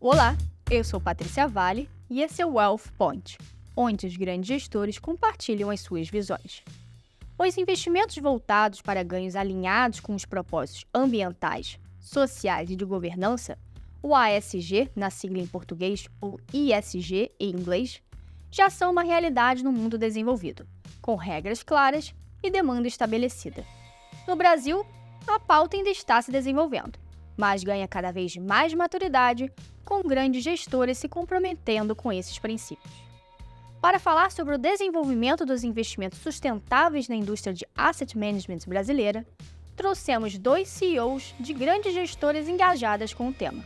Olá, eu sou Patrícia Vale e esse é o Wealth Point, onde os grandes gestores compartilham as suas visões. Os investimentos voltados para ganhos alinhados com os propósitos ambientais, sociais e de governança, o ASG, na sigla em português, ou ISG em inglês, já são uma realidade no mundo desenvolvido, com regras claras e demanda estabelecida. No Brasil, a pauta ainda está se desenvolvendo, mas ganha cada vez mais maturidade, com grandes gestores se comprometendo com esses princípios. Para falar sobre o desenvolvimento dos investimentos sustentáveis na indústria de asset management brasileira, trouxemos dois CEOs de grandes gestoras engajadas com o tema: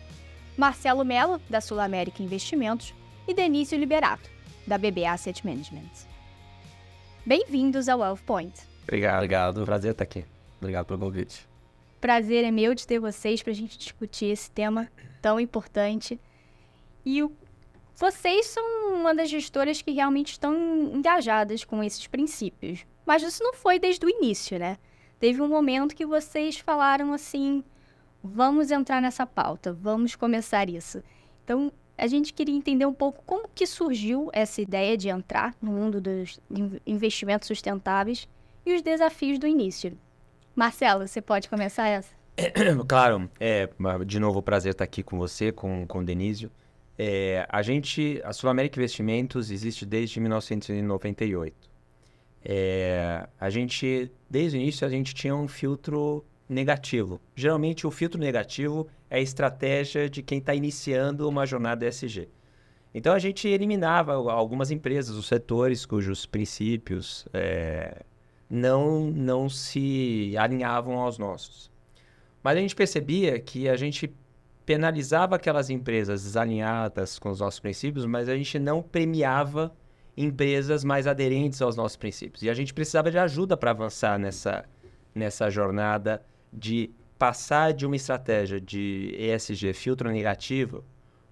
Marcelo Mello, da Sul América Investimentos, e Denício Liberato, da BB Asset Management. Bem-vindos ao Wealth Point. Obrigado. Prazer estar aqui. Obrigado pelo convite. Prazer é meu de ter vocês para a gente discutir esse tema tão importante. E vocês são uma das gestoras que realmente estão engajadas com esses princípios. Mas isso não foi desde o início, né? Teve um momento que vocês falaram assim: vamos entrar nessa pauta, vamos começar isso. Então, a gente queria entender um pouco como que surgiu essa ideia de entrar no mundo dos investimentos sustentáveis e os desafios do início. Marcelo, você pode começar essa? Claro, de novo, prazer estar aqui com você, com o Denísio. A Sul América Investimentos existe desde 1998. Desde o início, a gente tinha um filtro negativo. Geralmente, o filtro negativo é a estratégia de quem está iniciando uma jornada ESG. Então, a gente eliminava algumas empresas, os setores cujos princípios não se alinhavam aos nossos. Mas a gente percebia que a gente penalizava aquelas empresas desalinhadas com os nossos princípios, mas a gente não premiava empresas mais aderentes aos nossos princípios. E a gente precisava de ajuda para avançar nessa jornada de passar de uma estratégia de ESG, filtro negativo,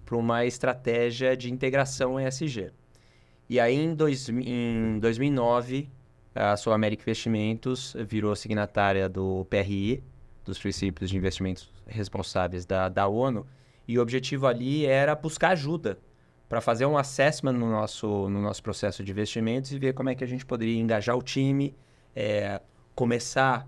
para uma estratégia de integração ESG. E aí, em 2009, a Sul América Investimentos virou signatária do PRI, dos Princípios de Investimentos Responsáveis da ONU, e o objetivo ali era buscar ajuda para fazer um assessment no nosso processo de investimentos e ver como é que a gente poderia engajar o time, começar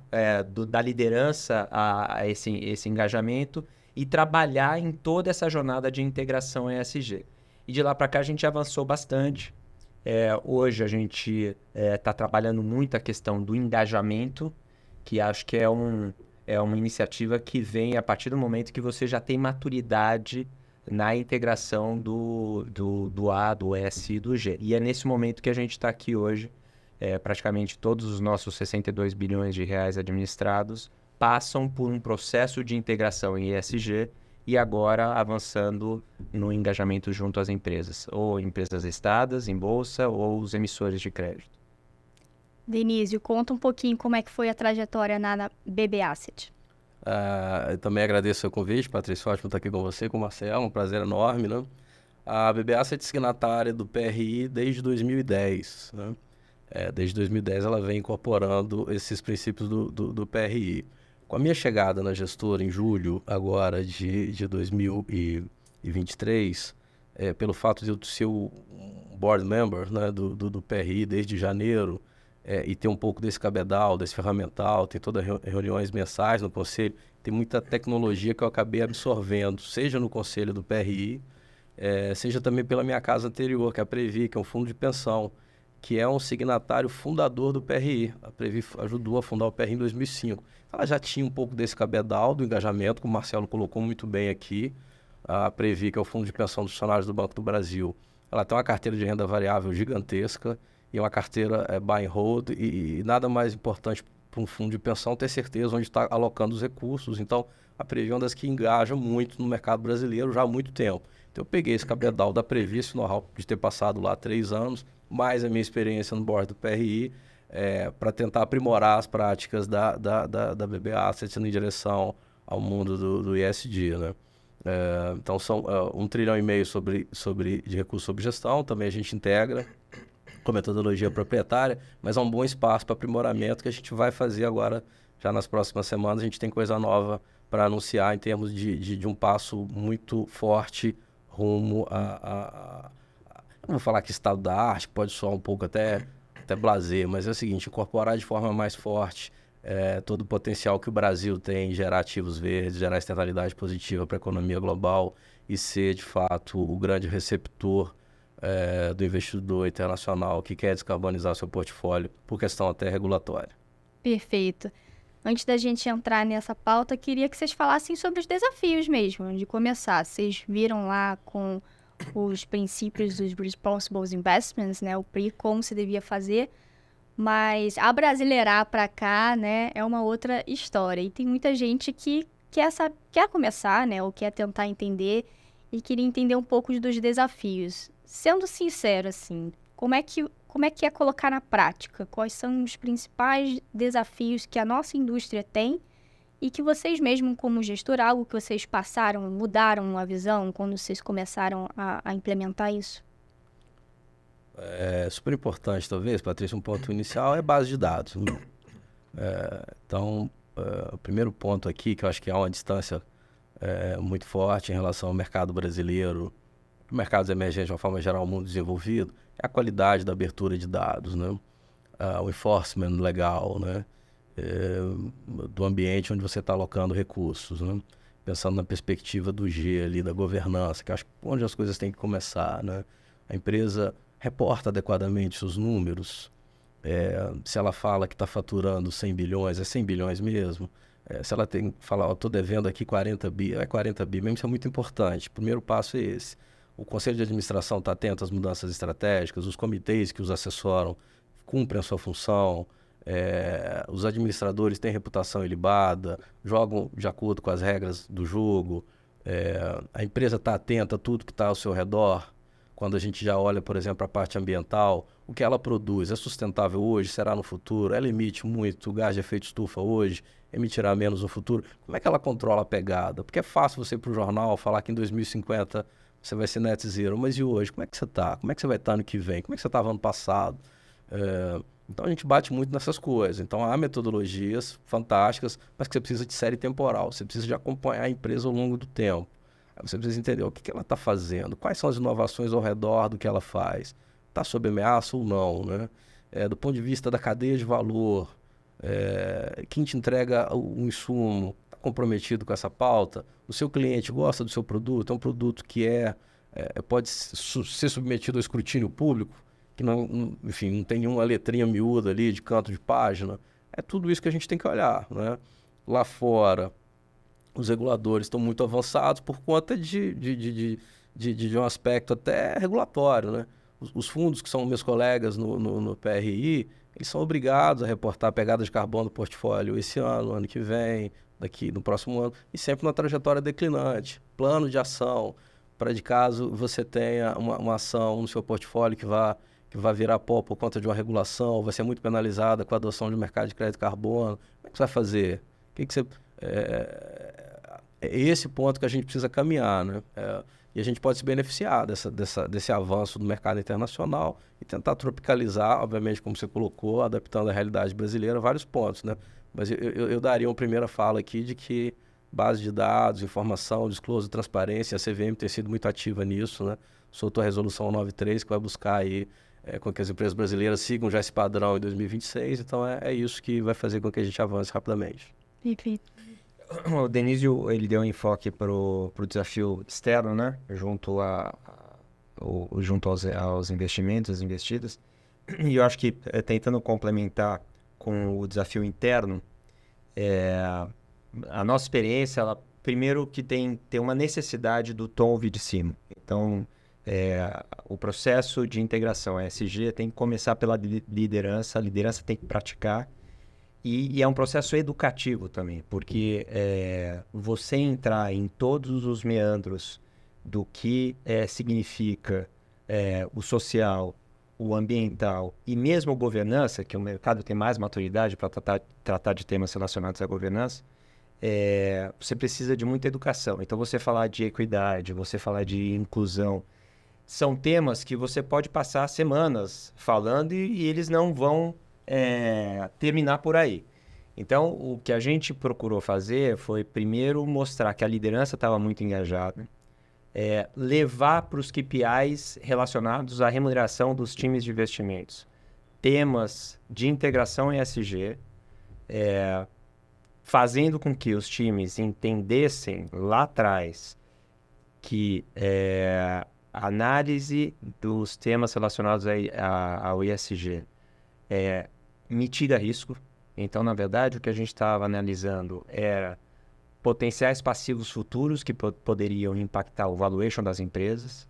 da liderança a esse engajamento e trabalhar em toda essa jornada de integração ESG. E de lá para cá a gente avançou bastante. Hoje a gente está trabalhando muito a questão do engajamento, que acho que é uma iniciativa que vem a partir do momento que você já tem maturidade na integração do A, do S e do G. E é nesse momento que a gente está aqui hoje. Praticamente todos os nossos 62 bilhões de reais administrados passam por um processo de integração em ESG e agora avançando no engajamento junto às empresas, ou empresas listadas em bolsa ou os emissores de crédito. Denísio, conta um pouquinho como é que foi a trajetória na BB Asset. Eu também agradeço o convite, Patrícia, ótimo estar aqui com você, com o Marcelo, um prazer enorme, né? A BB Asset é signatária do PRI desde 2010, né? Desde 2010 ela vem incorporando esses princípios do PRI. Com a minha chegada na gestora em julho agora de 2023, pelo fato de eu ser o board member, né, do PRI desde janeiro, e ter um pouco desse cabedal, desse ferramental, tem todas reuniões mensais no conselho, tem muita tecnologia que eu acabei absorvendo, seja no conselho do PRI, seja também pela minha casa anterior, que é a Previ, que é um fundo de pensão, que é um signatário fundador do PRI. A Previ ajudou a fundar o PRI em 2005. Ela já tinha um pouco desse cabedal do engajamento, como o Marcelo colocou muito bem aqui. A Previ, que é o Fundo de Pensão dos Funcionários do Banco do Brasil, ela tem uma carteira de renda variável gigantesca e uma carteira buy and hold, e nada mais importante para um fundo de pensão ter certeza onde está alocando os recursos. Então, a Previ é uma das que engaja muito no mercado brasileiro já há muito tempo. Então, eu peguei esse cabedal da Previ, esse know-how de ter passado lá 3 anos, mais a minha experiência no board do PRI, para tentar aprimorar as práticas da BB Asset em direção ao mundo do ESG, né? Então, são 1,5 trilhão de recursos sob gestão, também a gente integra com metodologia proprietária, mas é um bom espaço para aprimoramento que a gente vai fazer agora, já nas próximas semanas. A gente tem coisa nova para anunciar em termos de um passo muito forte rumo não vou falar que estado da arte, pode soar um pouco até blasé, mas é o seguinte, incorporar de forma mais forte todo o potencial que o Brasil tem em gerar ativos verdes, gerar externalidade positiva para a economia global e ser, de fato, o grande receptor do investidor internacional que quer descarbonizar seu portfólio por questão até regulatória. Perfeito. Antes da gente entrar nessa pauta, queria que vocês falassem sobre os desafios mesmo, de começar. Vocês viram lá com os princípios dos Responsible Investments, né, o PRI, como se devia fazer, mas abrasileirar para cá, né, é uma outra história. E tem muita gente que quer começar, né, ou quer tentar entender e queria entender um pouco dos desafios. Sendo sincero, assim, como é que é colocar na prática? Quais são os principais desafios que a nossa indústria tem e que vocês mesmo, como gestor, algo que vocês passaram, mudaram a visão quando vocês começaram a implementar isso? É super importante, talvez, Patrícia, um ponto inicial é base de dados. Então, o primeiro ponto aqui, que eu acho que há uma distância muito forte em relação ao mercado brasileiro, mercados emergentes de uma forma geral, o mundo desenvolvido, é a qualidade da abertura de dados, né? O enforcement legal, né? Do ambiente onde você está alocando recursos, né? Pensando na perspectiva do G ali, da governança, que acho que onde as coisas têm que começar, né? A empresa reporta adequadamente os números. Se ela fala que está faturando 100 bilhões, é 100 bilhões mesmo. Se ela fala, estou devendo aqui 40 bi, é 40 bi mesmo, isso é muito importante. O primeiro passo é esse. O Conselho de Administração está atento às mudanças estratégicas, os comitês que os assessoram cumprem a sua função, os administradores têm reputação ilibada, jogam de acordo com as regras do jogo, a empresa está atenta a tudo que está ao seu redor. Quando a gente já olha, por exemplo, a parte ambiental, o que ela produz é sustentável hoje, será no futuro? Ela emite muito gás de efeito estufa hoje, emitirá menos no futuro? Como é que ela controla a pegada? Porque é fácil você ir para o jornal falar que em 2050 você vai ser net zero, mas e hoje? Como é que você está? Como é que você vai estar ano que vem? Como é que você estava ano passado? Então a gente bate muito nessas coisas. Então há metodologias fantásticas, mas que você precisa de série temporal, você precisa de acompanhar a empresa ao longo do tempo. Aí você precisa entender o que ela está fazendo, quais são as inovações ao redor do que ela faz. Está sob ameaça ou não, né? Do ponto de vista da cadeia de valor, quem te entrega o insumo está comprometido com essa pauta, o seu cliente gosta do seu produto, é um produto que pode ser submetido ao escrutínio público, que não tem nenhuma letrinha miúda ali de canto de página. É tudo isso que a gente tem que olhar, né? Lá fora, os reguladores estão muito avançados por conta de um aspecto até regulatório, né? Os fundos que são meus colegas no PRI, eles são obrigados a reportar a pegada de carbono do portfólio esse ano, ano que vem, daqui no próximo ano, e sempre na trajetória declinante. Plano de ação, para de caso você tenha uma ação no seu portfólio que vai virar pó por conta de uma regulação, vai ser muito penalizada com a adoção de um mercado de crédito carbono. Como é que você vai fazer? É esse ponto que a gente precisa caminhar, né? E a gente pode se beneficiar desse avanço do mercado internacional e tentar tropicalizar, obviamente, como você colocou, adaptando a realidade brasileira, vários pontos, né? Mas eu daria uma primeira fala aqui de que base de dados, informação, disclosure, transparência, a CVM tem sido muito ativa nisso, né? Soltou a resolução 93, que vai buscar aí com que as empresas brasileiras sigam já esse padrão em 2026, então é isso que vai fazer com que a gente avance rapidamente. Perfeito. O Denizio, ele deu um enfoque para o desafio externo, né? Junto aos investimentos, investidas. E eu acho que, tentando complementar com o desafio interno, a nossa experiência, ela, primeiro que tem uma necessidade do tom vir de cima. Então, o processo de integração ESG tem que começar pela liderança, a liderança tem que praticar. E é um processo educativo também, porque você entrar em todos os meandros do que significa o social, o ambiental e mesmo a governança, que o mercado tem mais maturidade para tratar de temas relacionados à governança, você precisa de muita educação. Então, você falar de equidade, você falar de inclusão, são temas que você pode passar semanas falando e eles não vão terminar por aí. Então, o que a gente procurou fazer foi, primeiro, mostrar que a liderança estava muito engajada, levar para os KPIs relacionados à remuneração dos times de investimentos temas de integração ESG, fazendo com que os times entendessem lá atrás que a análise dos temas relacionados ao ESG mitiga risco. Então, na verdade, o que a gente estava analisando era potenciais passivos futuros que poderiam impactar o valuation das empresas.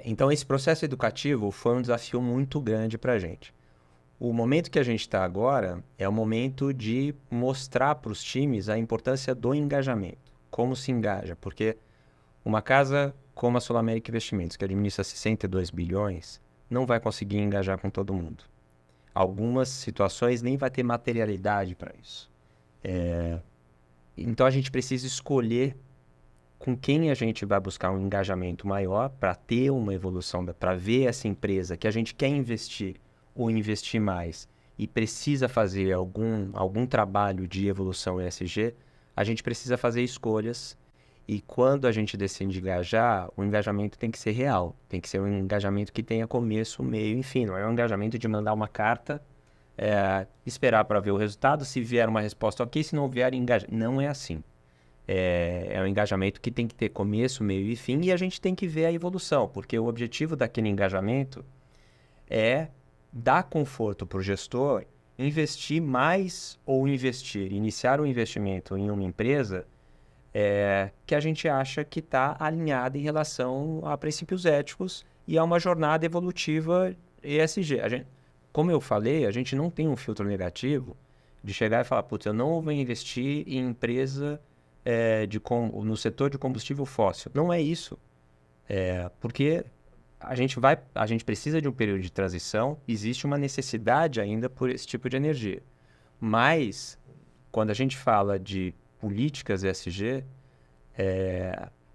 Então, esse processo educativo foi um desafio muito grande para a gente. O momento que a gente está agora é o momento de mostrar para os times a importância do engajamento, como se engaja, porque uma casa como a SulAmérica Investimentos, que administra 62 bilhões, não vai conseguir engajar com todo mundo. Algumas situações nem vai ter materialidade para isso. Então, a gente precisa escolher com quem a gente vai buscar um engajamento maior para ter uma evolução, para ver essa empresa que a gente quer investir ou investir mais e precisa fazer algum trabalho de evolução ESG, a gente precisa fazer escolhas. E quando a gente decide engajar, o engajamento tem que ser real. Tem que ser um engajamento que tenha começo, meio e fim. Não é um engajamento de mandar uma carta, esperar para ver o resultado. Se vier uma resposta ok, se não vier, engajar. Não é assim. É um engajamento que tem que ter começo, meio e fim. E a gente tem que ver a evolução. Porque o objetivo daquele engajamento é dar conforto para o gestor investir mais ou iniciar um investimento em uma empresa que a gente acha que está alinhada em relação a princípios éticos e a uma jornada evolutiva ESG. Como eu falei, a gente não tem um filtro negativo de chegar e falar, putz, eu não vou investir em empresa no setor de combustível fóssil. Não é isso. Porque a gente precisa de um período de transição, existe uma necessidade ainda por esse tipo de energia. Mas, quando a gente fala de políticas ESG,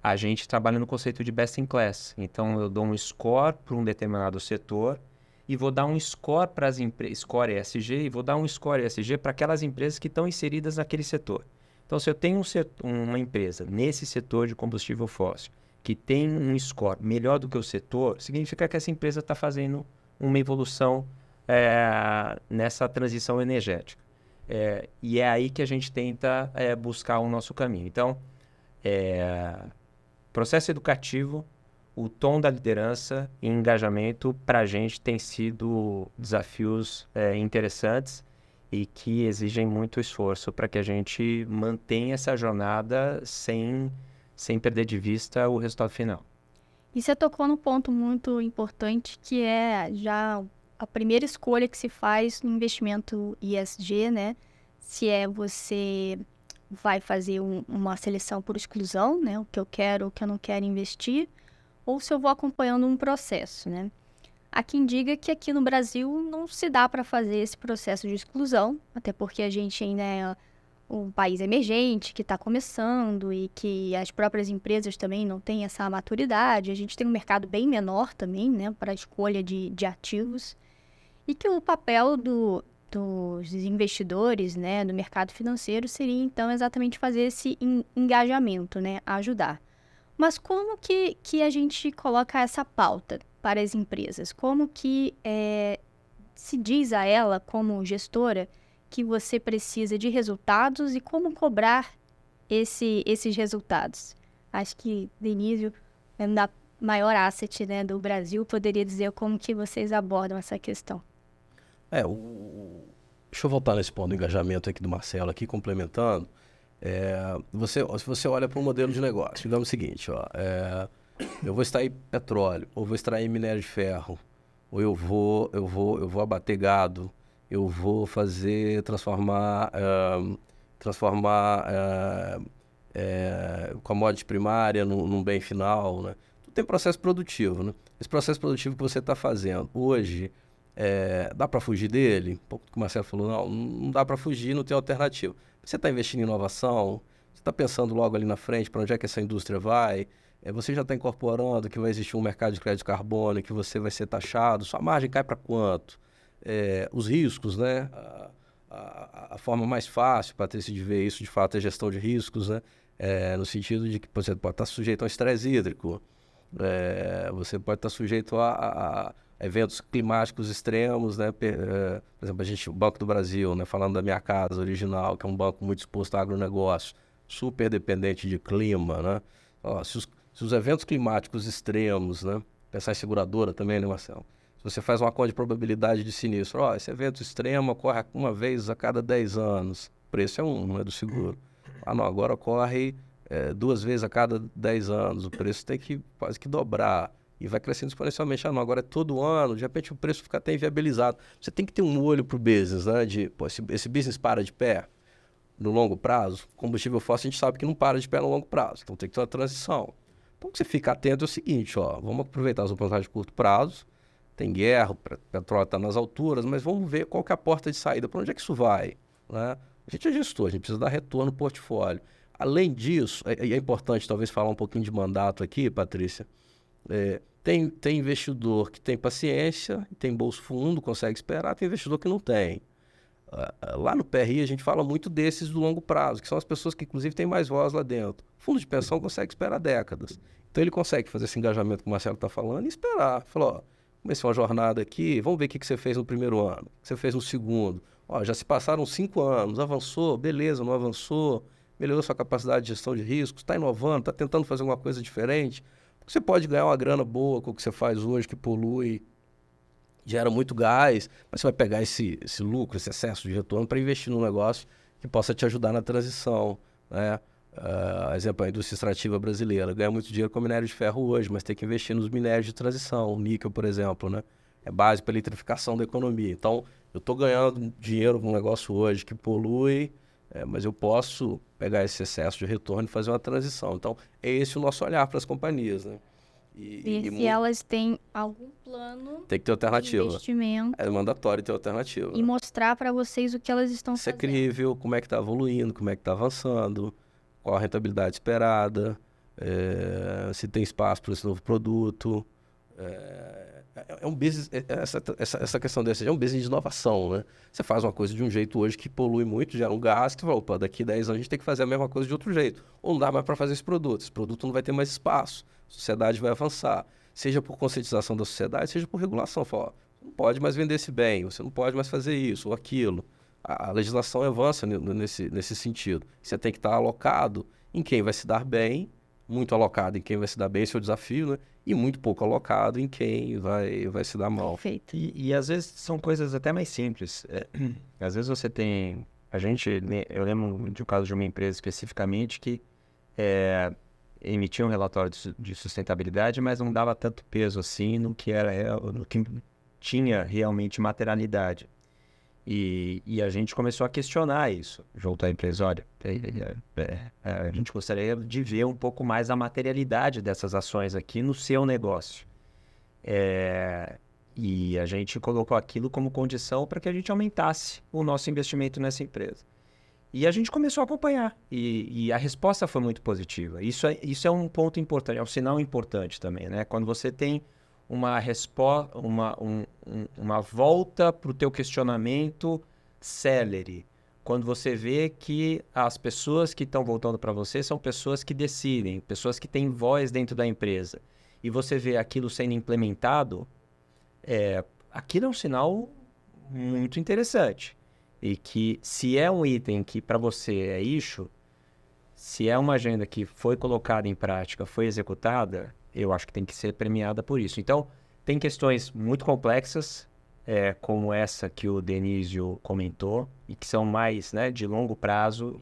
a gente trabalha no conceito de best in class. Então, eu dou um score para um determinado setor e vou dar um score para as empresas, score ESG, e vou dar um score ESG para aquelas empresas que estão inseridas naquele setor. Então, se eu tenho uma empresa nesse setor de combustível fóssil que tem um score melhor do que o setor, significa que essa empresa está fazendo uma evolução nessa transição energética. E é aí que a gente tenta buscar o nosso caminho. Então, processo educativo, o tom da liderança e engajamento para a gente tem sido desafios interessantes e que exigem muito esforço para que a gente mantenha essa jornada sem perder de vista o resultado final. E você tocou num ponto muito importante, que é já a primeira escolha que se faz no investimento ESG, né? Se você vai fazer uma seleção por exclusão, né? O que eu quero, o que eu não quero investir, ou se eu vou acompanhando um processo, né? Há quem diga que aqui no Brasil não se dá para fazer esse processo de exclusão, até porque a gente ainda é um país emergente, que está começando e que as próprias empresas também não têm essa maturidade. A gente tem um mercado bem menor também, né, para a escolha de ativos. E que o papel dos investidores, né, do mercado financeiro seria, então, exatamente fazer esse engajamento, né, ajudar. Mas como que a gente coloca essa pauta para as empresas? Como que se diz a ela, como gestora, que você precisa de resultados e como cobrar esses resultados? Acho que Denizio, da maior asset, né, do Brasil, poderia dizer como que vocês abordam essa questão. Deixa eu voltar nesse ponto do engajamento aqui do Marcelo, aqui complementando. Se você olha para um modelo de negócio, digamos o seguinte, eu vou extrair petróleo, ou vou extrair minério de ferro, ou eu vou abater gado, eu vou transformar commodity primária num bem final, né? Tudo tem processo produtivo, né? Esse processo produtivo que você está fazendo hoje, dá para fugir dele? Um pouco do que o Marcelo falou, não dá para fugir, não tem alternativa. Você está investindo em inovação, você está pensando logo ali na frente para onde é que essa indústria vai, você já está incorporando que vai existir um mercado de crédito de carbono, que você vai ser taxado, sua margem cai para quanto? Os riscos, né? A forma mais fácil, Patrícia, de ver isso, de fato, é gestão de riscos, né? no sentido de que você pode estar sujeito a um estresse hídrico, você pode estar sujeito a eventos climáticos extremos, né? Por exemplo, o Banco do Brasil, né? Falando da minha casa original, que é um banco muito exposto a agronegócio, super dependente de clima, né? Ó, se os eventos climáticos extremos, né? Pensar em seguradora também, né, Marcelo? Se você faz uma conta de probabilidade de sinistro, esse evento extremo ocorre uma vez a cada 10 anos, o preço é não é do seguro. Não, agora ocorre 2 vezes a cada 10 anos, o preço tem que quase que dobrar. E vai crescendo exponencialmente. Não, agora é todo ano, de repente o preço fica até inviabilizado. Você tem que ter um olho para o business, né? Esse business para de pé no longo prazo. Combustível fóssil a gente sabe que não para de pé no longo prazo. Então tem que ter uma transição. Então o que você fica atento é o seguinte, vamos aproveitar as oportunidades de curto prazo. Tem guerra, o petróleo está nas alturas, mas vamos ver qual que é a porta de saída. Para onde é que isso vai? Né? A gente é gestor, a gente precisa dar retorno no portfólio. Além disso, é importante talvez falar um pouquinho de mandato aqui, Patrícia. Tem investidor que tem paciência, tem bolso fundo, consegue esperar, tem investidor que não tem. Lá no PRI a gente fala muito desses do longo prazo, que são as pessoas que inclusive têm mais voz lá dentro. Fundo de pensão consegue esperar décadas. Então ele consegue fazer esse engajamento que o Marcelo está falando e esperar. Falou, comecei uma jornada aqui, vamos ver o que você fez no primeiro ano, o que você fez no segundo. Já se passaram 5 anos, avançou, beleza, não avançou, melhorou sua capacidade de gestão de riscos, está inovando, está tentando fazer alguma coisa diferente. Você pode ganhar uma grana boa com o que você faz hoje, que polui, gera muito gás, mas você vai pegar esse lucro, esse excesso de retorno para investir num negócio que possa te ajudar na transição, né? Exemplo, a indústria extrativa brasileira ganha muito dinheiro com minério de ferro hoje, mas tem que investir nos minérios de transição, o níquel, por exemplo, né? É base para a eletrificação da economia. Então, eu estou ganhando dinheiro com um negócio hoje que polui, mas eu posso pegar esse excesso de retorno e fazer uma transição. Então, é esse o nosso olhar para as companhias, né? E se elas têm algum plano tem que ter alternativa. de investimento. É mandatório ter alternativa. E mostrar para vocês o que elas estão Isso é fazendo. crível, como é que está evoluindo, como é que está avançando, qual a rentabilidade esperada, se tem espaço para esse novo produto. É um business, essa questão desse é um business de inovação, né? Você faz uma coisa de um jeito hoje que polui muito, gera um gás, que você fala, opa, daqui a 10 anos a gente tem que fazer a mesma coisa de outro jeito. Ou não dá mais para fazer esse produto não vai ter mais espaço, a sociedade vai avançar. Seja por conscientização da sociedade, seja por regulação. Fala, você não pode mais vender esse bem, você não pode mais fazer isso ou aquilo. A legislação avança nesse sentido. Você tem que estar alocado em quem vai se dar bem, muito alocado em quem vai se dar bem, esse é o desafio, né? E muito pouco alocado em quem vai se dar mal. Perfeito. E às vezes são coisas até mais simples. Às vezes você tem... Eu lembro de um caso de uma empresa especificamente que emitia um relatório de sustentabilidade, mas não dava tanto peso assim no que tinha realmente materialidade. E a gente começou a questionar isso junto à empresa. Olha, a gente gostaria de ver um pouco mais a materialidade dessas ações aqui no seu negócio. E a gente colocou aquilo como condição para que a gente aumentasse o nosso investimento nessa empresa. E a gente começou a acompanhar. E a resposta foi muito positiva. Isso é um ponto importante, é um sinal importante também, né? Quando você tem uma resposta, uma volta para o teu questionamento célere. Quando você vê que as pessoas que estão voltando para você são pessoas que decidem, pessoas que têm voz dentro da empresa, e você vê aquilo sendo implementado, aquilo é um sinal muito interessante. E que se é um item que para você é issue, se é uma agenda que foi colocada em prática, foi executada, eu acho que tem que ser premiada por isso. Então, tem questões muito complexas, como essa que o Denísio comentou, e que são mais, né, de longo prazo.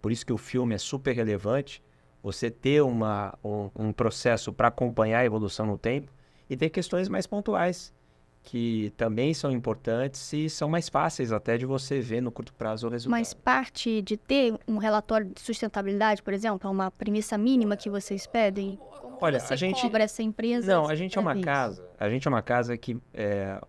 Por isso que o filme é super relevante, você ter um processo para acompanhar a evolução no tempo, e tem questões mais pontuais, que também são importantes e são mais fáceis até de você ver no curto prazo o resultado. Mas parte de ter um relatório de sustentabilidade, por exemplo, é uma premissa mínima que vocês pedem? Olha, Você a gente cobra essa empresa? Não, a gente é uma casa que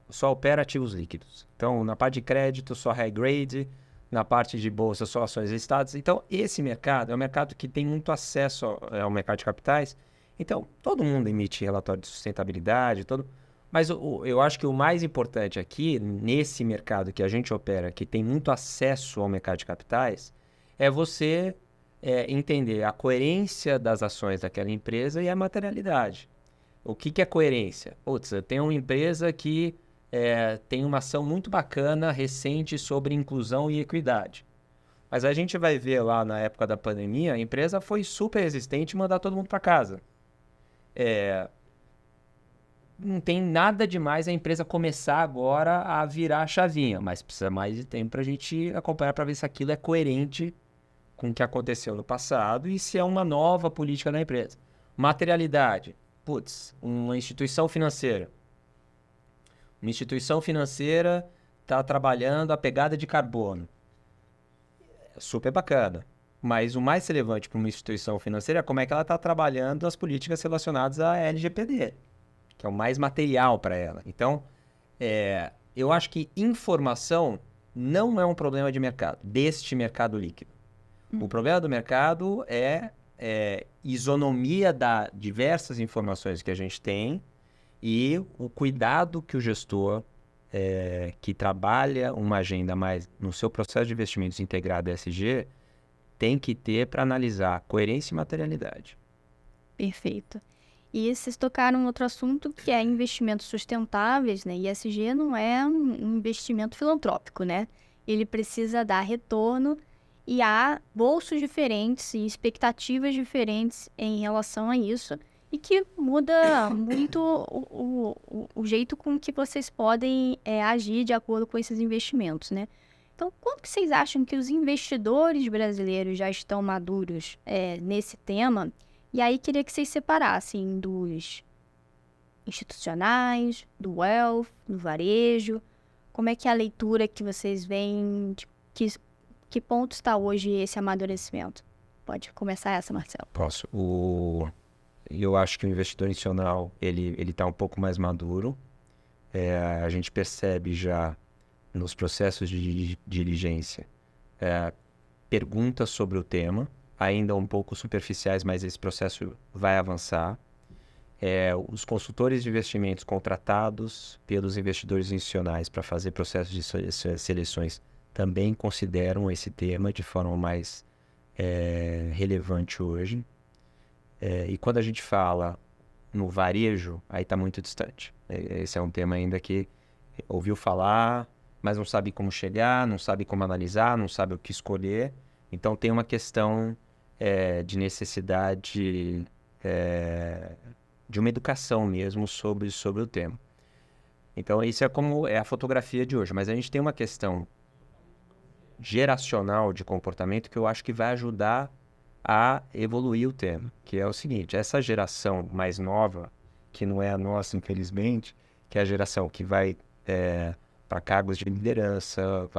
só opera ativos líquidos. Então, na parte de crédito, só high grade, na parte de bolsa, só ações listadas. Então, esse mercado é um mercado que tem muito acesso ao mercado de capitais. Então, todo mundo emite relatório de sustentabilidade, mas eu acho que o mais importante aqui, nesse mercado que a gente opera, que tem muito acesso ao mercado de capitais, é você entender a coerência das ações daquela empresa e a materialidade. O que é coerência? Putz, eu tenho uma empresa que tem uma ação muito bacana, recente, sobre inclusão e equidade. Mas a gente vai ver lá na época da pandemia, a empresa foi super resistente em mandar todo mundo para casa. Não tem nada demais a empresa começar agora a virar a chavinha, mas precisa mais de tempo para a gente acompanhar para ver se aquilo é coerente com o que aconteceu no passado e se é uma nova política da empresa. Materialidade. Putz, uma instituição financeira. Uma instituição financeira está trabalhando a pegada de carbono. É super bacana. Mas o mais relevante para uma instituição financeira é como é que ela está trabalhando as políticas relacionadas à LGPD, que é o mais material para ela. Então, eu acho que informação não é um problema de mercado, deste mercado líquido. O problema do mercado é isonomia das diversas informações que a gente tem e o cuidado que o gestor que trabalha uma agenda mais no seu processo de investimentos integrado ESG tem que ter para analisar coerência e materialidade. Perfeito. E vocês tocaram em outro assunto que é investimentos sustentáveis, né? ESG não é um investimento filantrópico, né? Ele precisa dar retorno e há bolsos diferentes e expectativas diferentes em relação a isso e que muda muito o jeito com que vocês podem agir de acordo com esses investimentos, né? Então, quanto que vocês acham que os investidores brasileiros já estão maduros nesse tema? E aí, queria que vocês separassem dos institucionais, do wealth, do varejo. Como é que é a leitura que vocês veem? De que ponto está hoje esse amadurecimento? Pode começar essa, Marcelo. Posso. Eu acho que o investidor institucional ele está um pouco mais maduro. A gente percebe já nos processos de diligência perguntas sobre o tema, ainda um pouco superficiais, mas esse processo vai avançar. Os consultores de investimentos contratados pelos investidores institucionais para fazer processos de seleções também consideram esse tema de forma mais relevante hoje. E quando a gente fala no varejo, aí está muito distante. Esse é um tema ainda que ouviu falar, mas não sabe como chegar, não sabe como analisar, não sabe o que escolher. Então tem uma questão de necessidade de uma educação mesmo sobre o tema. Então isso é como a fotografia de hoje. Mas a gente tem uma questão geracional de comportamento que eu acho que vai ajudar a evoluir o tema, que é o seguinte: essa geração mais nova, que não é a nossa, infelizmente, que é a geração que vai para cargos de liderança,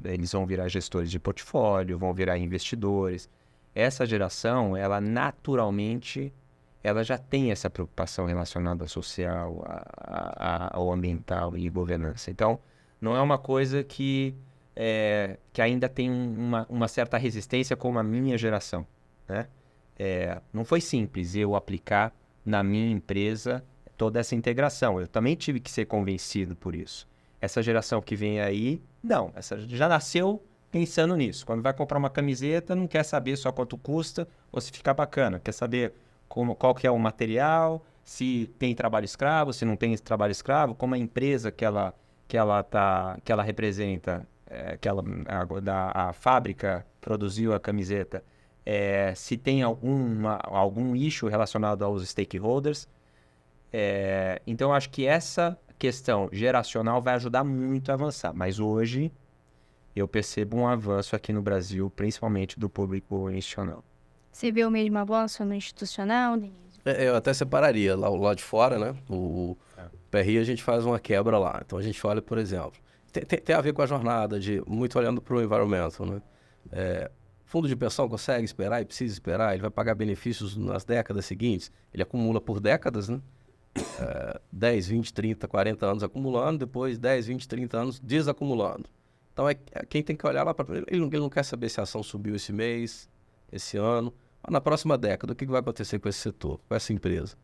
eles vão virar gestores de portfólio, vão virar investidores. Essa geração, ela naturalmente, ela já tem essa preocupação relacionada ao social, ao ambiental e governança. Então, não é uma coisa que ainda tem uma certa resistência como a minha geração, né? Não foi simples eu aplicar na minha empresa toda essa integração. Eu também tive que ser convencido por isso. Essa geração que vem aí, não, essa já nasceu pensando nisso. Quando vai comprar uma camiseta, não quer saber só quanto custa ou se fica bacana. Quer saber qual que é o material, se tem trabalho escravo, se não tem trabalho escravo, como a empresa que ela representa, a fábrica produziu a camiseta, se tem algum issue relacionado aos stakeholders. Então, eu acho que essa questão geracional vai ajudar muito a avançar. Mas hoje, eu percebo um avanço aqui no Brasil, principalmente do público institucional. Você vê o mesmo avanço no institucional, Denise? Eu até separaria lá de fora, né? O PRI a gente faz uma quebra lá. Então, a gente olha, por exemplo, tem a ver com a jornada, muito olhando para o environmental, né? Fundo de pensão consegue esperar e precisa esperar, ele vai pagar benefícios nas décadas seguintes, ele acumula por décadas, né? 10, 20, 30, 40 anos acumulando, depois 10, 20, 30 anos desacumulando. Então, quem tem que olhar lá para ele não quer saber se a ação subiu esse mês, esse ano, mas na próxima década, o que vai acontecer com esse setor, com essa empresa,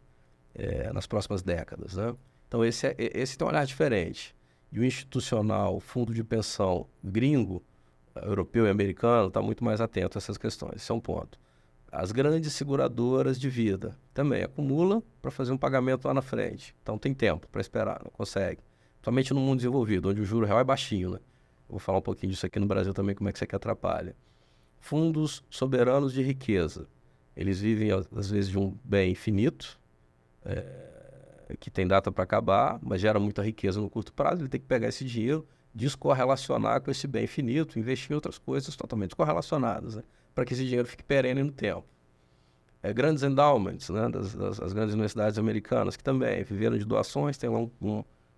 nas próximas décadas, né? Então, esse tem um olhar diferente. E o institucional, fundo de pensão gringo, europeu e americano está muito mais atento a essas questões. Esse é um ponto. As grandes seguradoras de vida também acumulam para fazer um pagamento lá na frente. Então tem tempo para esperar, não consegue. Somente no mundo desenvolvido, onde o juro real é baixinho, né? Eu vou falar um pouquinho disso aqui no Brasil também, como é que isso aqui atrapalha. Fundos soberanos de riqueza. Eles vivem, às vezes, de um bem finito, que tem data para acabar, mas gera muita riqueza no curto prazo. Ele tem que pegar esse dinheiro, descorrelacionar com esse bem finito, investir em outras coisas totalmente descorrelacionadas, né? Para que esse dinheiro fique perene no tempo. Grandes endowments, né? Das grandes universidades americanas, que também viveram de doações, tem lá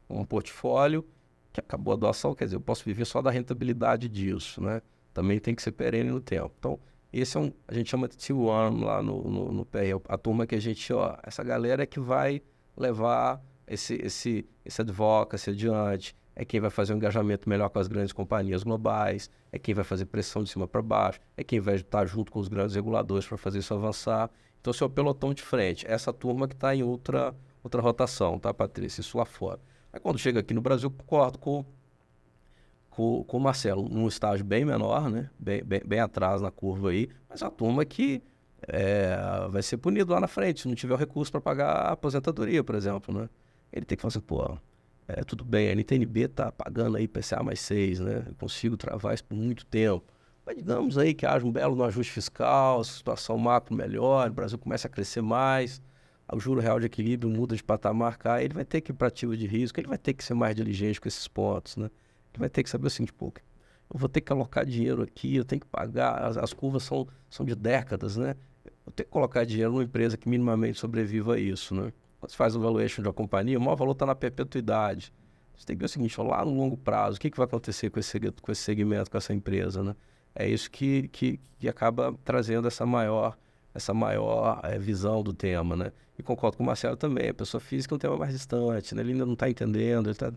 um portfólio que acabou a doação, quer dizer, eu posso viver só da rentabilidade disso, né? Também tem que ser perene no tempo. Então, esse é a gente chama de T1 lá no PRI, a turma que a gente, essa galera é que vai levar esse advocacy adiante, é quem vai fazer um engajamento melhor com as grandes companhias globais, é quem vai fazer pressão de cima para baixo, é quem vai estar junto com os grandes reguladores para fazer isso avançar. Então, esse é o pelotão de frente, essa turma que está em outra rotação, tá, Patrícia? Isso lá fora. Aí, quando chega aqui no Brasil, eu concordo com o Marcelo, num estágio bem menor, né? Bem atrás na curva aí, mas a turma que vai ser punida lá na frente, se não tiver o recurso para pagar a aposentadoria, por exemplo, né? Ele tem que falar assim, tudo bem, a NTNB está pagando aí IPCA mais 6, né? Eu consigo travar isso por muito tempo. Mas digamos aí que haja um belo no ajuste fiscal, a situação macro melhora, o Brasil começa a crescer mais, o juro real de equilíbrio muda de patamar, cai, ele vai ter que ir para ativo de risco, ele vai ter que ser mais diligente com esses pontos, né? Ele vai ter que saber o seguinte, eu vou ter que alocar dinheiro aqui, eu tenho que pagar, as curvas são de décadas, né? Eu tenho que colocar dinheiro numa empresa que minimamente sobreviva a isso, né? Quando você faz o valuation de uma companhia, o maior valor está na perpetuidade. Você tem que ver o seguinte, lá no longo prazo, o que vai acontecer com esse segmento, com essa empresa, né? É isso que acaba trazendo essa maior visão do tema, né? E concordo com o Marcelo também, a pessoa física é um tema mais distante, né? Ele ainda não está entendendo, ele está...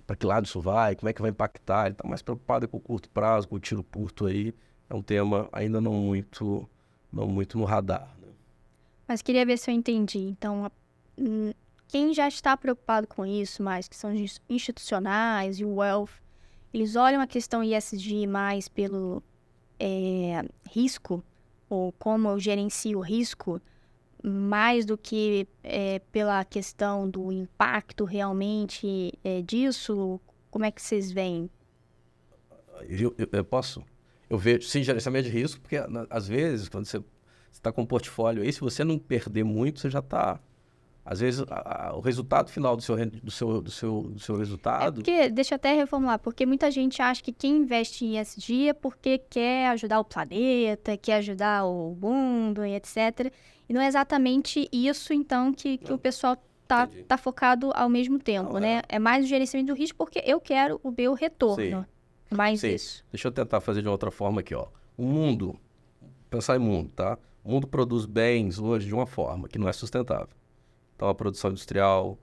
para que lado isso vai, como é que vai impactar, ele está mais preocupado com o curto prazo, com o tiro curto aí, é um tema ainda não muito no radar, né? Mas queria ver se eu entendi. Então, quem já está preocupado com isso mais, que são os institucionais e o wealth, eles olham a questão ESG mais pelo risco, ou como eu gerencio o risco, mais do que pela questão do impacto realmente disso? Como é que vocês veem? Eu posso? Eu vejo, sim, gerenciamento de risco, porque às vezes, quando você está com um portfólio aí, se você não perder muito, você já está... Às vezes, o resultado final do seu resultado... Porque, deixa eu até reformular, porque muita gente acha que quem investe em ESG é porque quer ajudar o planeta, quer ajudar o mundo e etc. E não é exatamente isso, então, que o pessoal tá focado ao mesmo tempo, né? É mais o gerenciamento do risco porque eu quero o meu retorno. Sim. Mais Sim. isso. Deixa eu tentar fazer de outra forma aqui, ó. O mundo, pensar em mundo, tá? O mundo produz bens hoje de uma forma que não é sustentável. Então, a produção industrial,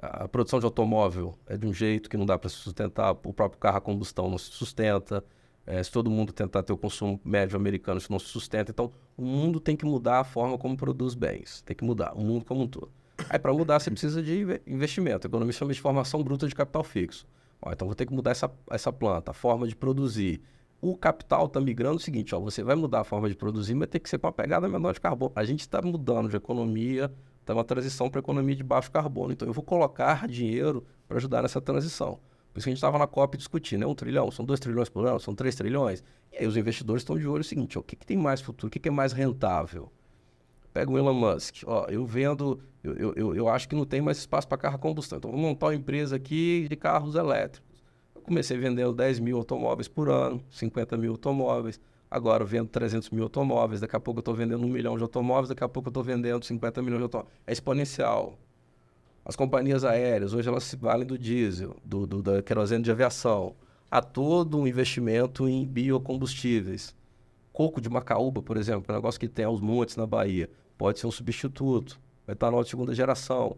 a produção de automóvel é de um jeito que não dá para se sustentar, o próprio carro a combustão não se sustenta, se todo mundo tentar ter o consumo médio americano, isso não se sustenta. Então, o mundo tem que mudar a forma como produz bens, tem que mudar, o mundo como um todo. Aí, para mudar, você precisa de investimento, a economia chama de formação bruta de capital fixo. Então, vou ter que mudar essa planta, a forma de produzir. O capital está migrando o seguinte, você vai mudar a forma de produzir, mas tem que ser com uma pegada menor de carbono. A gente está mudando de economia, está uma transição para economia de baixo carbono. Então, eu vou colocar dinheiro para ajudar nessa transição. Por isso que a gente estava na COP discutindo, é 1 trilhão, são 2 trilhões por ano, são 3 trilhões. E aí os investidores estão de olho no seguinte, o que tem mais futuro, o que é mais rentável? Pega o Elon Musk, eu acho que não tem mais espaço para carro a combustão, então vou montar uma empresa aqui de carros elétricos. Eu comecei vendendo 10 mil automóveis por ano, 50 mil automóveis, agora eu vendo 300 mil automóveis, daqui a pouco eu estou vendendo 1 milhão de automóveis, daqui a pouco eu estou vendendo 50 milhões de automóveis. É exponencial. As companhias aéreas, hoje elas se valem do diesel, da querosene de aviação. Há todo um investimento em biocombustíveis. Coco de macaúba, por exemplo, é um negócio que tem aos montes na Bahia, pode ser um substituto. Etanol de segunda geração.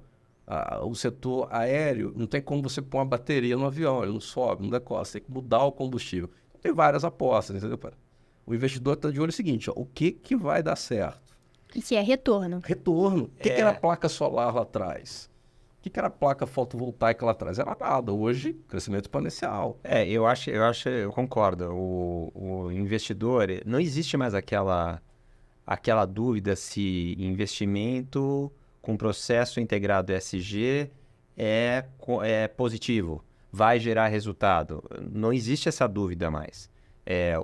O setor aéreo, não tem como você pôr uma bateria no avião, ele não sobe, não decola, você tem que mudar o combustível. Então, tem várias apostas, entendeu? O investidor está de olho no seguinte, o que vai dar certo? Que é retorno. Retorno. O que era a placa solar lá atrás? O que era a placa fotovoltaica lá atrás? Era nada. Hoje, crescimento exponencial. Eu concordo. O investidor, não existe mais aquela dúvida se investimento com processo integrado ESG é positivo, vai gerar resultado. Não existe essa dúvida mais.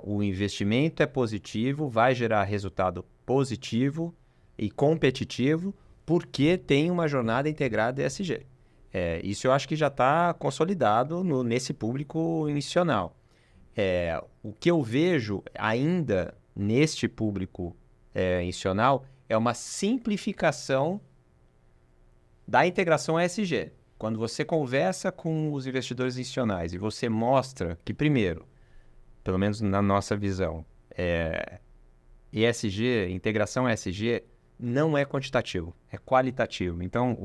O investimento é positivo, vai gerar resultado positivo e competitivo, porque tem uma jornada integrada ESG. Isso eu acho que já está consolidado nesse público institucional. O que eu vejo ainda neste público institucional é uma simplificação da integração ESG. Quando você conversa com os investidores institucionais e você mostra que, primeiro, pelo menos na nossa visão, ESG, integração ESG, não é quantitativo, é qualitativo. Então,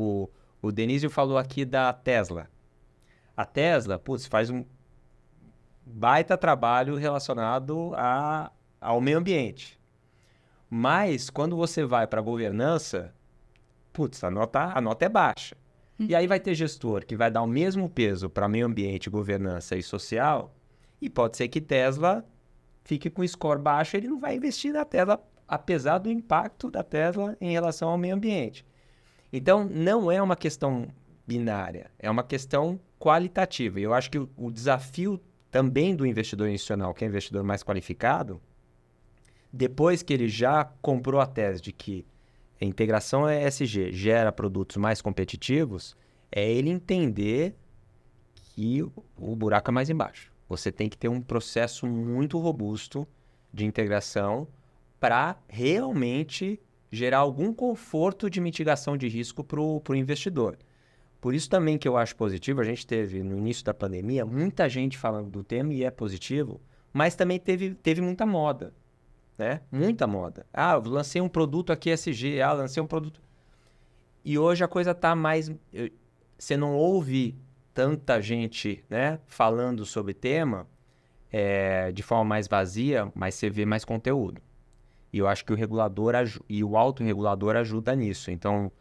o Denísio falou aqui da Tesla. A Tesla, faz um baita trabalho relacionado ao meio ambiente. Mas, quando você vai para a governança, a nota é baixa. E aí vai ter gestor que vai dar o mesmo peso para meio ambiente, governança e social, e pode ser que Tesla fique com score baixo, ele não vai investir na Tesla, apesar do impacto da Tesla em relação ao meio ambiente. Então, não é uma questão binária, é uma questão qualitativa. E eu acho que o desafio também do investidor institucional, que é o investidor mais qualificado, depois que ele já comprou a tese de que a integração ESG gera produtos mais competitivos, é ele entender que o buraco é mais embaixo. Você tem que ter um processo muito robusto de integração para realmente gerar algum conforto de mitigação de risco para o investidor. Por isso também que eu acho positivo, a gente teve no início da pandemia muita gente falando do tema e é positivo, mas também teve muita moda. Né? Muita moda. Eu lancei um produto aqui ESG, lancei um produto... E hoje a coisa está mais... Você não ouve tanta gente, né, falando sobre tema de forma mais vazia, mas você vê mais conteúdo. E eu acho que o regulador e o autorregulador ajuda nisso. Então,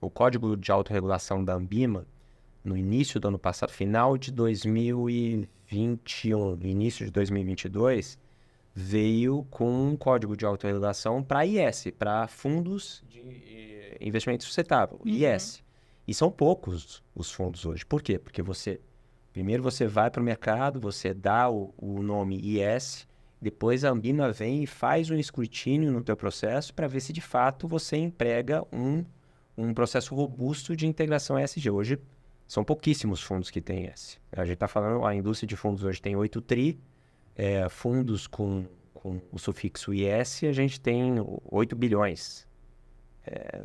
o Código de Autorregulação da Anbima, no início do ano passado, final de 2021, início de 2022... veio com um código de autorregulação para IS, para fundos de investimento sustentável, IS. E são poucos os fundos hoje. Por quê? Porque primeiro você vai para o mercado, você dá o nome IS, depois a Anbima vem e faz um escrutínio no teu processo para ver se de fato você emprega um processo robusto de integração ESG. Hoje são pouquíssimos fundos que têm IS. A gente está falando, a indústria de fundos hoje tem 8 tri, fundos com o sufixo IS, a gente tem 8 bilhões.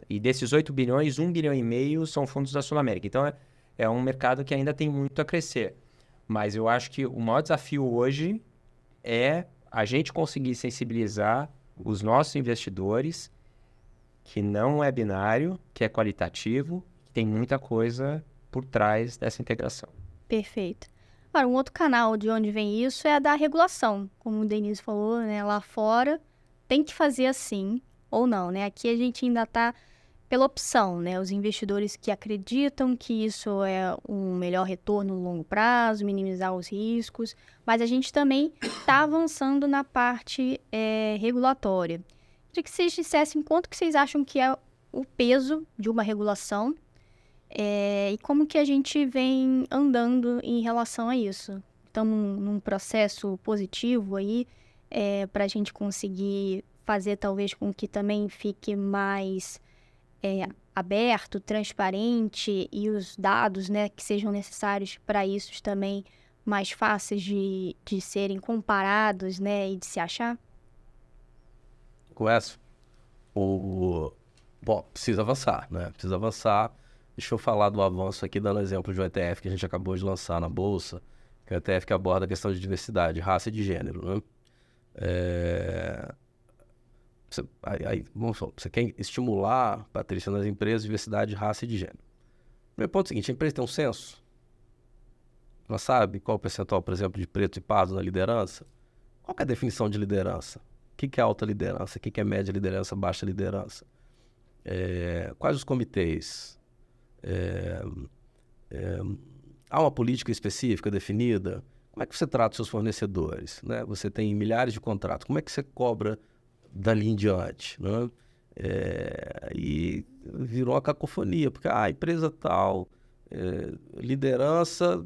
E desses 8 bilhões, 1,5 bilhão são fundos da Sul-América. Então, é um mercado que ainda tem muito a crescer. Mas eu acho que o maior desafio hoje é a gente conseguir sensibilizar os nossos investidores que não é binário, que é qualitativo, que tem muita coisa por trás dessa integração. Perfeito. Agora, um outro canal de onde vem isso é a da regulação. Como o Denise falou, né, lá fora tem que fazer assim ou não, né? Aqui a gente ainda está pela opção, né? Os investidores que acreditam que isso é um melhor retorno no longo prazo, minimizar os riscos, mas a gente também está avançando na parte regulatória. Queria que vocês dissessem quanto que vocês acham que é o peso de uma regulação e como que a gente vem andando em relação a isso. Estamos num processo positivo aí para a gente conseguir fazer talvez com que também fique mais aberto, transparente e os dados, né, que sejam necessários para isso também mais fáceis de serem comparados, né, e de se achar? Conhece? Bom, precisa avançar, né? Precisa avançar. Deixa eu falar do avanço aqui, dando exemplo de um ETF que a gente acabou de lançar na Bolsa, que é um ETF que aborda a questão de diversidade, raça e de gênero, né? Você quer estimular, Patrícia, nas empresas, diversidade de raça e de gênero. O primeiro ponto é o seguinte, a empresa tem um censo? Ela sabe qual o percentual, por exemplo, de pretos e pardos na liderança? Qual que é a definição de liderança? O que é alta liderança? O que é média liderança, baixa liderança? Quais os comitês? Há uma política específica definida? Como é que você trata os seus fornecedores, né? Você tem milhares de contratos. Como é que você cobra dali em diante, né? E virou uma cacofonia, porque a empresa tal, liderança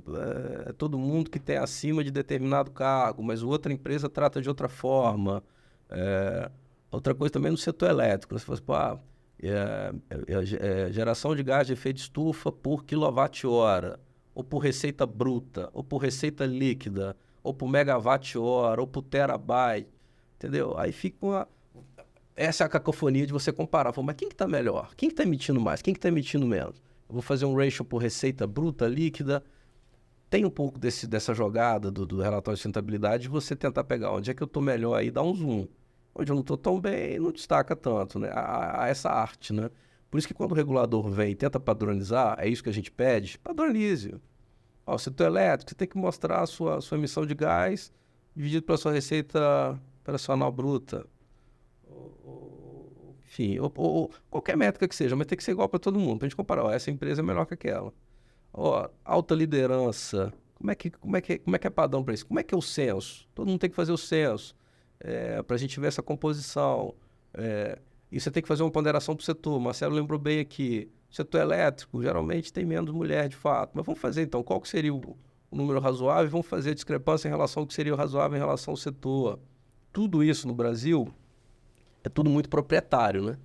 é todo mundo que tem acima de determinado cargo, mas outra empresa trata de outra forma. Outra coisa também no setor elétrico, você fala, geração de gás de efeito de estufa por quilowatt-hora, ou por receita bruta, ou por receita líquida, ou por megawatt-hora, ou por terabyte, entendeu? Aí fica uma... Essa é a cacofonia de você comparar. Mas quem que está melhor? Quem que está emitindo mais? Quem que está emitindo menos? Eu vou fazer um ratio por receita bruta, líquida. Tem um pouco dessa jogada do relatório de sustentabilidade de você tentar pegar onde é que eu estou melhor aí, dar um zoom. Onde eu não estou tão bem, não destaca tanto, né? Há essa arte, né? Por isso que quando o regulador vem e tenta padronizar, é isso que a gente pede, padronize. Ó, o setor elétrico, você tem que mostrar a sua emissão de gás dividido pela sua receita operacional bruta. Enfim, ou qualquer métrica que seja, mas tem que ser igual para todo mundo. Para a gente comparar, ó, essa empresa é melhor que aquela. Ó, alta liderança, como é que é padrão para isso? Como é que é o censo? Todo mundo tem que fazer o censo, para a gente ver essa composição. E você tem que fazer uma ponderação para o setor. Marcelo lembrou bem aqui, o setor elétrico geralmente tem menos mulher de fato. Mas vamos fazer então, qual que seria o número razoável? E vamos fazer a discrepância em relação ao que seria o razoável em relação ao setor. Tudo isso no Brasil é tudo muito proprietário, né?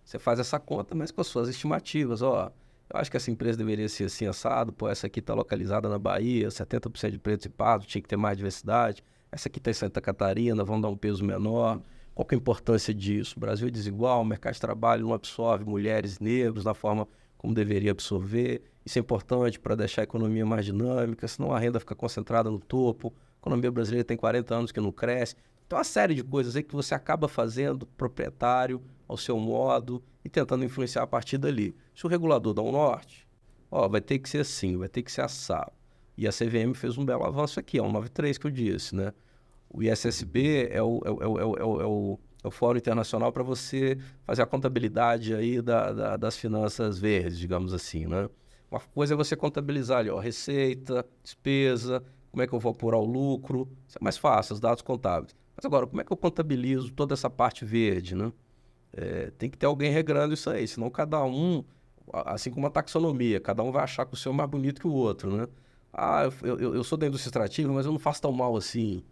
Você faz essa conta, mas com as suas estimativas. Ó, eu acho que essa empresa deveria ser assim assado. Pô, essa aqui está localizada na Bahia, 70% de pretos e pardos, tinha que ter mais diversidade. Essa aqui está em Santa Catarina, vão dar um peso menor. Qual que é a importância disso? O Brasil é desigual, o mercado de trabalho não absorve mulheres e negros da forma como deveria absorver. Isso é importante para deixar a economia mais dinâmica, senão a renda fica concentrada no topo. A economia brasileira tem 40 anos que não cresce. Então, uma série de coisas aí que você acaba fazendo proprietário, ao seu modo, e tentando influenciar a partir dali. Se o regulador dá um norte, ó, vai ter que ser assim, vai ter que ser assado. E a CVM fez um belo avanço aqui, é o 193 que eu disse, né? O ISSB é o Fórum Internacional para você fazer a contabilidade aí das finanças verdes, digamos assim, né? Uma coisa é você contabilizar ali, ó, receita, despesa, como é que eu vou apurar o lucro, isso é mais fácil, os dados contábeis. Mas agora, como é que eu contabilizo toda essa parte verde, né? Tem que ter alguém regrando isso aí, senão cada um, assim como a taxonomia, cada um vai achar que o seu é mais bonito que o outro, né? Ah, eu sou da indústria extrativa, mas eu não faço tão mal assim.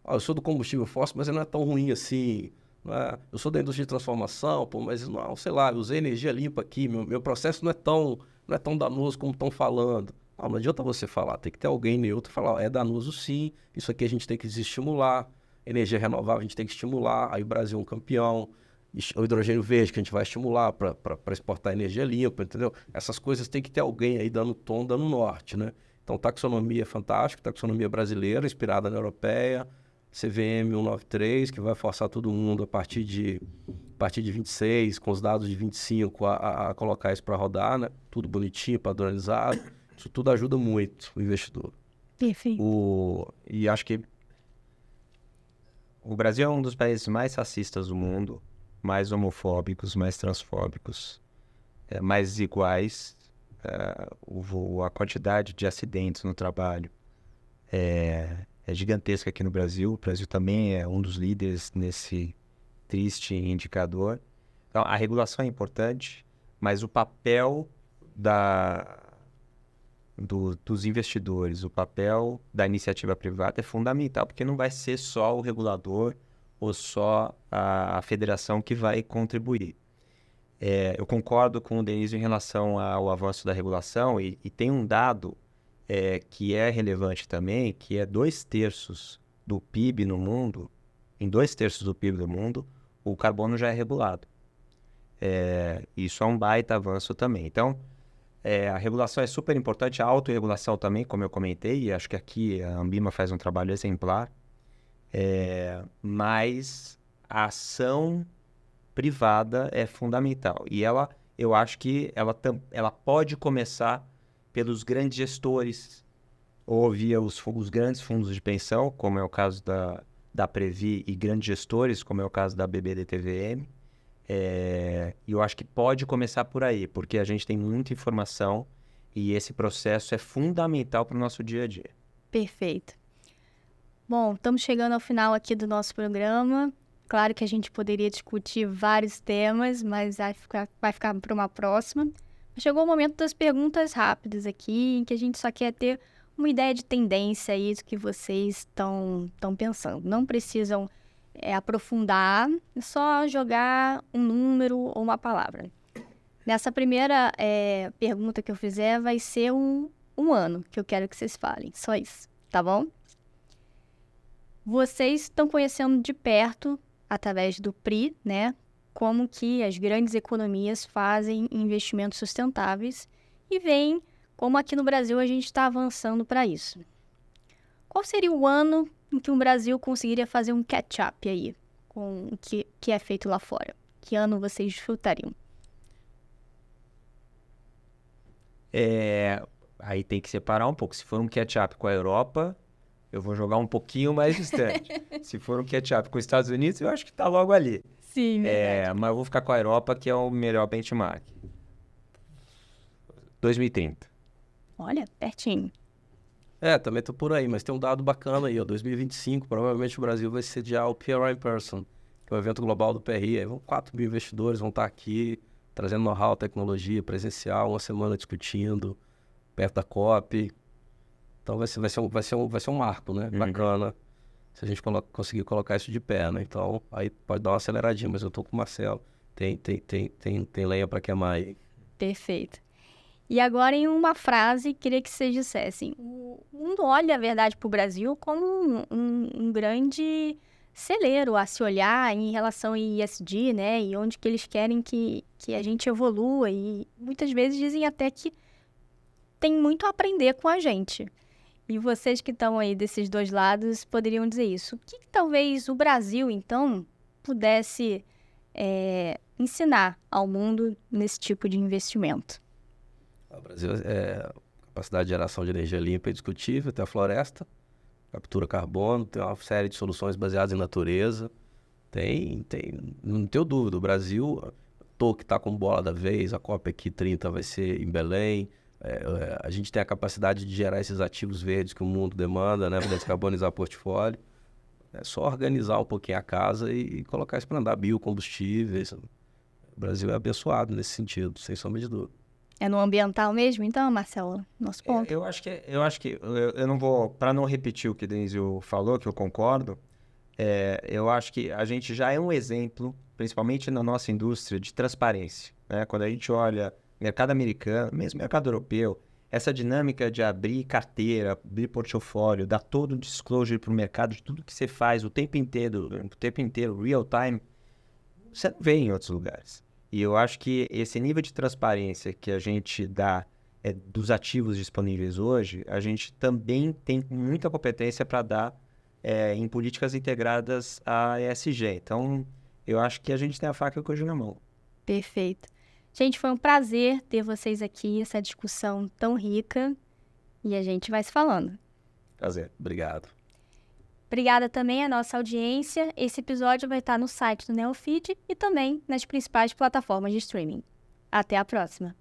Ah, eu sou do combustível fóssil, mas ele não é tão ruim assim. Né? Eu sou da indústria de transformação, pô, mas não, sei lá, eu usei energia limpa aqui, meu processo não é tão danoso como estão falando. Não adianta você falar, tem que ter alguém neutro e falar, ó, é danoso sim, isso aqui a gente tem que desestimular, energia renovável a gente tem que estimular, aí o Brasil é um campeão, o hidrogênio verde que a gente vai estimular para exportar energia limpa, entendeu? Essas coisas tem que ter alguém aí dando tom, dando norte, né? Então, taxonomia é fantástica, taxonomia brasileira, inspirada na europeia, CVM 193, que vai forçar todo mundo a partir de 26, com os dados de 25, a colocar isso para rodar, né? Tudo bonitinho, padronizado. Isso tudo ajuda muito o investidor. Perfeito. E acho que o Brasil é um dos países mais racistas do mundo, mais homofóbicos, mais transfóbicos, mais desiguais. A quantidade de acidentes no trabalho é gigantesca aqui no Brasil. O Brasil também é um dos líderes nesse triste indicador. Então, a regulação é importante, mas o papel dos investidores, o papel da iniciativa privada é fundamental, porque não vai ser só o regulador ou só a federação que vai contribuir. Eu concordo com o Denise em relação ao avanço da regulação e tem um dado que é relevante também, que é 2/3 do PIB no mundo, em 2/3 do PIB do mundo, o carbono já é regulado. Isso é um baita avanço também. Então, a regulação é super importante, a autorregulação também, como eu comentei, e acho que aqui a Anbima faz um trabalho exemplar, mas a ação privada é fundamental. E eu acho que ela pode começar pelos grandes gestores, ou via os grandes fundos de pensão, como é o caso da Previ, e grandes gestores, como é o caso da BBDTVM, E eu acho que pode começar por aí, porque a gente tem muita informação e esse processo é fundamental para o nosso dia a dia. Perfeito. Bom, estamos chegando ao final aqui do nosso programa. Claro que a gente poderia discutir vários temas, mas vai ficar para uma próxima. Chegou o momento das perguntas rápidas aqui, em que a gente só quer ter uma ideia de tendência aí do que vocês estão pensando. Não precisam aprofundar, é só jogar um número ou uma palavra. Nessa primeira pergunta que eu fizer, vai ser um ano que eu quero que vocês falem. Só isso, tá bom? Vocês estão conhecendo de perto, através do PRI, né? Como que as grandes economias fazem investimentos sustentáveis e veem como aqui no Brasil a gente está avançando para isso. Qual seria o ano em que o Brasil conseguiria fazer um catch-up aí com o que é feito lá fora? Que ano vocês desfrutariam? Aí tem que separar um pouco. Se for um catch-up com a Europa, eu vou jogar um pouquinho mais distante. Se for um catch-up com os Estados Unidos, eu acho que está logo ali. Sim, mas eu vou ficar com a Europa, que é o melhor benchmark. 2030. Olha, pertinho. Também tô por aí, mas tem um dado bacana aí, ó. 2025, provavelmente o Brasil vai sediar o PRI in Person, que é o evento global do PRI. Aí 4 mil investidores vão estar aqui, trazendo know-how, tecnologia, presencial, uma semana discutindo, perto da COP. Então vai ser um marco, né? Bacana, se a gente conseguir colocar isso de pé, né? Então, aí pode dar uma aceleradinha, mas eu tô com o Marcelo. Tem lenha para queimar aí. Perfeito. E agora, em uma frase, queria que vocês dissessem. O mundo olha, a verdade, para o Brasil como um grande celeiro a se olhar em relação ao ESG, né? E onde que eles querem que a gente evolua. E muitas vezes dizem até que tem muito a aprender com a gente. E vocês que estão aí desses dois lados poderiam dizer isso. O que talvez o Brasil, então, pudesse ensinar ao mundo nesse tipo de investimento? O Brasil capacidade de geração de energia limpa é indiscutível, tem a floresta, captura carbono, tem uma série de soluções baseadas em natureza. Não tenho dúvida, o Brasil, que está com bola da vez, a COP aqui 30 vai ser em Belém. A gente tem a capacidade de gerar esses ativos verdes que o mundo demanda, né, para descarbonizar o portfólio. É só organizar um pouquinho a casa e colocar isso para andar, biocombustíveis. O Brasil é abençoado nesse sentido, sem sombra de dúvida. É no ambiental mesmo, então, Marcelo? Nosso ponto. Eu acho que eu não vou, para não repetir o que o Denizio falou, que eu concordo, eu acho que a gente já é um exemplo, principalmente na nossa indústria, de transparência, né? Quando a gente olha mercado americano, mesmo mercado europeu, essa dinâmica de abrir carteira, abrir portfólio, dar todo o disclosure para o mercado de tudo que você faz o tempo inteiro, real time, você não vê em outros lugares. E eu acho que esse nível de transparência que a gente dá dos ativos disponíveis hoje, a gente também tem muita competência para dar em políticas integradas à ESG. Então, eu acho que a gente tem a faca e o queijo na mão. Perfeito. Gente, foi um prazer ter vocês aqui, essa discussão tão rica, e a gente vai se falando. Prazer. Obrigado. Obrigada também à nossa audiência. Esse episódio vai estar no site do Neofeed e também nas principais plataformas de streaming. Até a próxima!